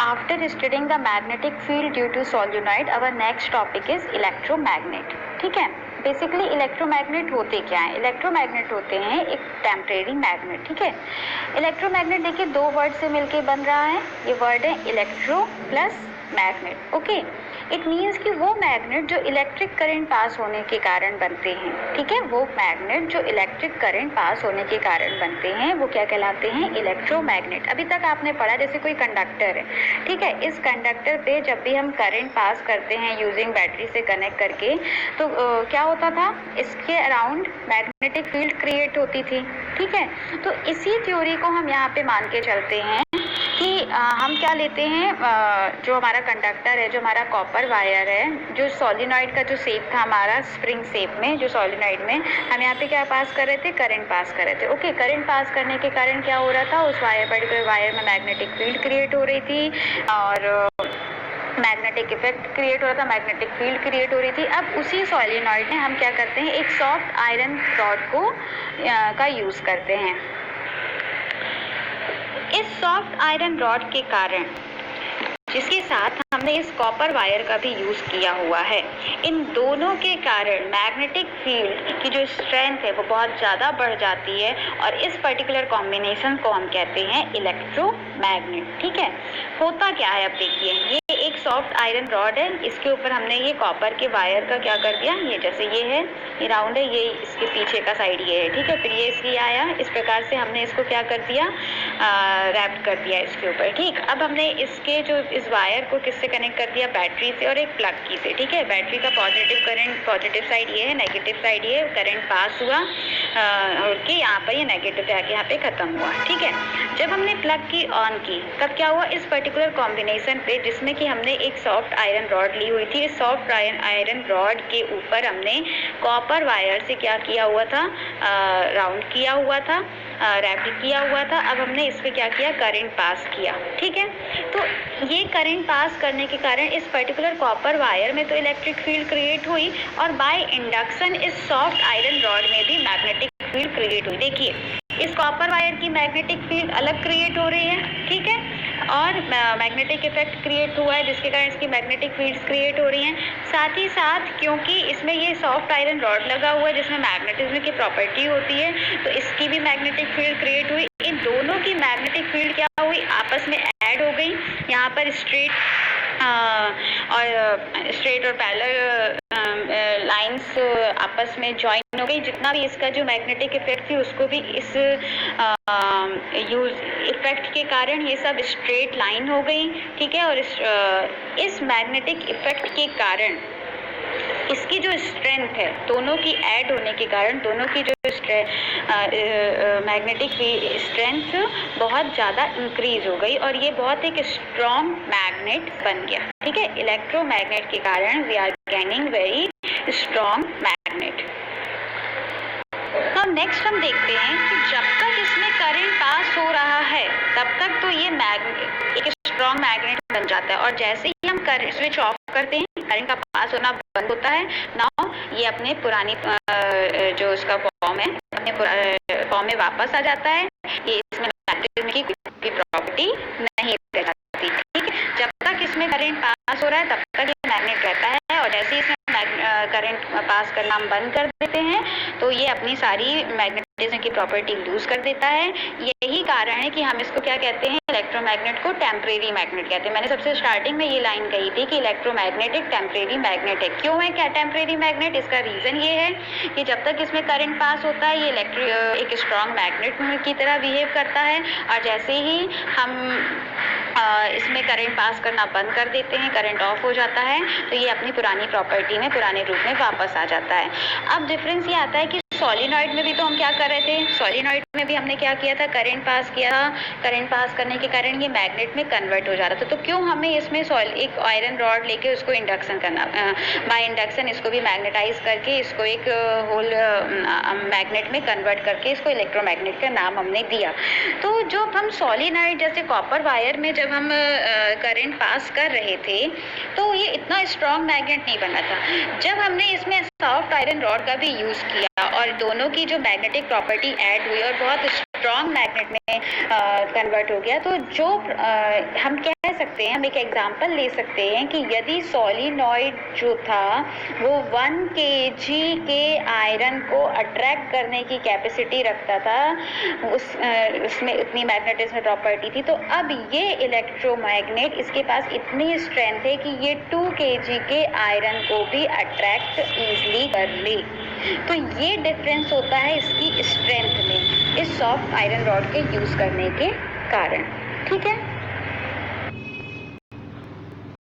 After studying the magnetic field due to solenoid, our next topic is electromagnet. ठीक है, basically electromagnet होते क्या हैं? इलेक्ट्रोमैग्नेट होते हैं एक टेम्परेरी मैग्नेट. ठीक है, इलेक्ट्रोमैग्नेट देखिए दो वर्ड से मिलके बन रहा है. ये वर्ड है electro plus magnet. Okay, it means कि वो मैग्नेट जो इलेक्ट्रिक करंट पास होने के कारण बनते हैं. ठीक है, वो मैग्नेट जो इलेक्ट्रिक करंट पास होने के कारण बनते हैं वो क्या कहलाते हैं? इलेक्ट्रोमैग्नेट. अभी तक आपने पढ़ा जैसे कोई कंडक्टर है. ठीक है, इस कंडक्टर पे जब भी हम करंट पास करते हैं यूजिंग बैटरी से कनेक्ट करके, तो क्या होता था? इसके अराउंड मैग्नेटिक फील्ड क्रिएट होती थी. ठीक है, तो इसी थ्योरी को हम यहाँ पे मान के चलते हैं कि हम क्या लेते हैं, जो हमारा कंडक्टर है, जो हमारा कॉपर वायर है, जो सोलिनॉइड का जो शेप था हमारा स्प्रिंग शेप में, जो सोलिनॉइड में हम यहाँ पे क्या पास कर रहे थे? करंट पास कर रहे थे. ओके, करंट पास करने के कारण क्या हो रहा था? उस वायर पर्टिकुलर वायर में मैग्नेटिक फील्ड क्रिएट हो रही थी और मैग्नेटिक इफेक्ट क्रिएट हो रहा था, मैग्नेटिक फील्ड क्रिएट हो रही थी. अब उसी सोलिनॉइड में हम क्या करते हैं? एक सॉफ्ट आयरन रॉड को का यूज़ करते हैं. इस सॉफ्ट आयरन रॉड के कारण, जिसके साथ हमने इस कॉपर वायर का भी यूज़ किया हुआ है, इन दोनों के कारण मैग्नेटिक फील्ड की जो स्ट्रेंथ है वो बहुत ज़्यादा बढ़ जाती है और इस पर्टिकुलर कॉम्बिनेशन को हम कहते हैं इलेक्ट्रोमैग्नेट. ठीक है, होता क्या है? अब देखिए, ये एक सॉफ्ट आयरन रॉड है, इसके ऊपर हमने ये कॉपर के वायर का क्या कर दिया? ये जैसे ये है, ये राउंड है, ये इसके पीछे का साइड ये है. ठीक है, फिर ये इसलिए आया, इस प्रकार से हमने इसको क्या कर दिया? रैप्ट कर दिया इसके ऊपर. ठीक, अब हमने इसके जो इस वायर को किससे कनेक्ट कर दिया? बैटरी से और एक प्लग की से. ठीक है, बैटरी का पॉजिटिव करंट, पॉजिटिव साइड ये है, नेगेटिव साइड ये, करंट पास हुआ और कि यहाँ पर ये नेगेटिव जाके यहाँ पे खत्म हुआ. ठीक है, जब हमने प्लग की ऑन की तब क्या हुआ? इस पर्टिकुलर कॉम्बिनेशन पे जिसमें कि हमने एक सॉफ्ट आयरन रॉड ली हुई थी, इस सॉफ्ट आयरन रॉड के ऊपर हमने कॉपर वायर से क्या किया हुआ था? राउंड किया हुआ था, रैप्ड किया हुआ था. अब हमने इस पे क्या किया? करंट पास किया. ठीक है, तो ये करंट पास करने के कारण इस पर्टिकुलर कॉपर वायर में तो इलेक्ट्रिक फील्ड क्रिएट हुई और बाय इंडक्शन इस सॉफ्ट आयरन रॉड में भी मैग्नेटिक फील्ड क्रिएट हुई. देखिए, इस कॉपर वायर की मैग्नेटिक फील्ड अलग क्रिएट हो रही है. ठीक है, और मैग्नेटिक इफेक्ट क्रिएट हुआ है जिसके कारण इसकी मैग्नेटिक फील्ड्स क्रिएट हो रही हैं. साथ ही साथ क्योंकि इसमें ये सॉफ्ट आयरन रॉड लगा हुआ है जिसमें मैग्नेटिज्म की प्रॉपर्टी होती है, तो इसकी भी मैग्नेटिक फील्ड क्रिएट हुई. इन दोनों की मैग्नेटिक फील्ड क्या हुई? आपस में ऐड हो गई. यहाँ पर स्ट्रेट और पैरेलल लाइंस आपस में ज्वाइन हो गई. जितना भी इसका जो मैग्नेटिक इफेक्ट थी उसको भी इस इफेक्ट के कारण ये सब स्ट्रेट लाइन हो गई. ठीक है, और इस मैग्नेटिक इफेक्ट के कारण इसकी जो स्ट्रेंथ है, दोनों की ऐड होने के कारण दोनों की जो मैग्नेटिक स्ट्रेंथ बहुत ज़्यादा इंक्रीज हो गई और ये बहुत एक स्ट्रॉन्ग मैग्नेट बन गया. ठीक है, इलेक्ट्रोमैग्नेट के कारण we are gaining very strong magnet. अब नेक्स्ट हम देखते हैं कि जब तक इसमें करंट पास हो रहा है तब तक तो ये एक स्ट्रॉन्ग मैग्नेट बन जाता है और जैसे ही हम स्विच ऑफ करते हैं करंट का पास होना बंद होता है. नाउ ये अपने पुरानी जो इसका फॉर्म है, अपने फॉर्म में वापस आ जाता है. ये इसमें मैग्नेटिज्म की प्रॉपर्टी नहीं रह जाती. ठीक है, जब तक इसमें करंट पास हो रहा है तब तक ये मैग्नेट रहता है और जैसे ही इसमें करंट पास करना हम बंद कर देते हैं तो ये अपनी सारी मैग्नेटिज्म की प्रॉपर्टी लूज कर देता है. यही कारण है कि हम इसको क्या कहते हैं? इलेक्ट्रोमैग्नेट को टेम्परेरी मैग्नेट कहते हैं. मैंने सबसे स्टार्टिंग में ये लाइन कही थी कि इलेक्ट्रोमैग्नेट एक टेम्परेरी मैग्नेट है. क्यों है क्या टेम्परेरी मैग्नेट? इसका रीज़न ये है कि जब तक इसमें करंट पास होता है ये एक स्ट्रॉन्ग मैग्नेट की तरह बिहेव करता है और जैसे ही हम इसमें करंट पास करना बंद कर देते हैं, करंट ऑफ हो जाता है, तो ये अपनी पुरानी प्रॉपर्टी में, पुराने रूप में वापस आ जाता है. अब डिफरेंस ये आता है कि सोलिनॉइड में भी तो हम क्या कर रहे थे? सोलिनॉइड में भी हमने क्या किया था? करंट पास किया था. करंट पास करने के कारण ये मैग्नेट में कन्वर्ट हो जा रहा था. तो क्यों हमें इसमें एक आयरन रॉड लेके उसको इंडक्शन करना, बाय इंडक्शन इसको भी मैग्नेटाइज करके इसको एक होल मैग्नेट में कन्वर्ट करके इसको इलेक्ट्रोमैग्नेट का नाम हमने दिया. तो जो हम सोलिनॉइड जैसे कॉपर वायर में जब हम करंट पास कर रहे थे तो ये इतना स्ट्रॉन्ग मैग्नेट नहीं बना था. जब हमने इसमें सॉफ्ट आयरन रॉड का भी यूज़ किया और दोनों की जो मैग्नेटिक प्रॉपर्टी ऐड हुई और बहुत स्ट्रॉन्ग मैग्नेट में कन्वर्ट हो गया, तो जो हम कह सकते सकते हैं, हम एक एग्जांपल ले सकते हैं कि यदि सोलिनॉइड जो था वो 1 kg के आयरन को अट्रैक्ट करने की कैपेसिटी रखता था, उसमें इतनी मैग्नेटिज्म प्रॉपर्टी थी, तो अब ये इलेक्ट्रोमैग्नेट इसके पास इतनी स्ट्रेंथ है कि ये 2 kg के आयरन को भी अट्रैक्ट ईजिली कर ले। तो ये डिफरेंस होता है इसकी स्ट्रेंथ में, इस सॉफ्ट आयरन रॉड के यूज करने के कारण। ठीक है।